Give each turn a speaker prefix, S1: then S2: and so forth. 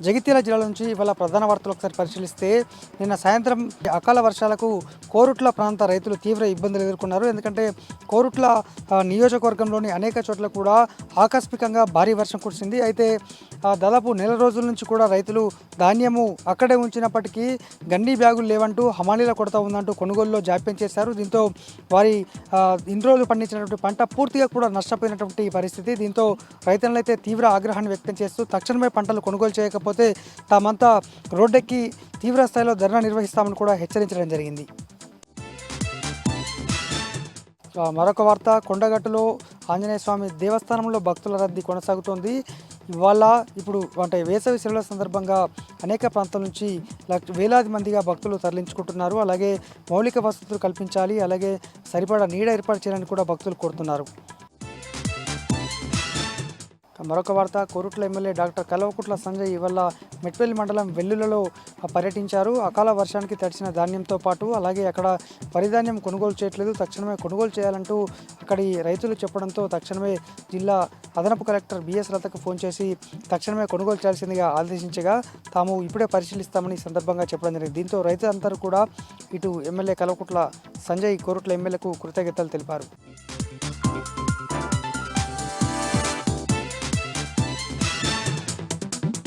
S1: జగిత్యాల జిల్లా నుంచి ఇవాళ ప్రధాన వార్తలు ఒకసారి పరిశీలిస్తే నిన్న సాయంత్రం అకాల వర్షాలకు కోరుట్ల ప్రాంత రైతులు తీవ్ర ఇబ్బందులు ఎదుర్కొన్నారు. ఎందుకంటే కోరుట్ల నియోజకవర్గంలోని అనేక చోట్ల కూడా ఆకస్మికంగా భారీ వర్షం కురిసింది. అయితే దాదాపు నెల రోజుల నుంచి కూడా రైతులు ధాన్యము అక్కడే ఉంచినప్పటికీ గండి బ్యాగులు లేవంటూ హమాలీల కొడతా ఉందంటూ కొనుగోలులో జాప్యం చేశారు. దీంతో వారి ఇన్ని రోజులు పండించినటువంటి పంట పూర్తిగా కూడా నష్టపోయినటువంటి పరిస్థితి. దీంతో రైతులైతే తీవ్ర ఆగ్రహాన్ని వ్యక్తం చేస్తూ తక్షణమే పంటలు కొనుగోలు చేయకపోతే తామంతా రోడ్డెక్కి తీవ్ర స్థాయిలో ధర్నా నిర్వహిస్తామని కూడా హెచ్చరించడం జరిగింది. మరొక వార్త, కొండగట్టులో ఆంజనేయ స్వామి దేవస్థానంలో భక్తుల రద్దీ కొనసాగుతోంది. ఇప్పుడు అంటే వేసవి సెలవుల సందర్భంగా అనేక ప్రాంతాల నుంచి వేలాది మందిగా భక్తులు తరలించుకుంటున్నారు. అలాగే మౌలిక వసతులు కల్పించాలి, అలాగే సరిపడా నీడ ఏర్పాటు చేయాలని కూడా భక్తులు కోరుతున్నారు. మరొక వార్త, కోరుట్ల ఎమ్మెల్యే డాక్టర్ కల్వకుంట్ల సంజయ్ ఇవాళ మెట్పల్లి మండలం వెల్లులలో పర్యటించారు. అకాల వర్షానికి తడిసిన ధాన్యంతో పాటు అలాగే అక్కడ వరిధాన్యం కొనుగోలు చేయట్లేదు, తక్షణమే కొనుగోలు చేయాలంటూ అక్కడి రైతులు చెప్పడంతో తక్షణమే జిల్లా అదనపు కలెక్టర్ బిఎస్ లతకు ఫోన్ చేసి తక్షణమే కొనుగోలు చేయాల్సిందిగా ఆదేశించగా తాము ఇప్పుడే పరిశీలిస్తామని సందర్భంగా చెప్పడం జరిగింది. దీంతో రైతులందరూ కూడా ఇటు ఎమ్మెల్యే కల్వకుంట్ల సంజయ్ కోరుట్ల ఎమ్మెల్యేకు కృతజ్ఞతలు తెలిపారు.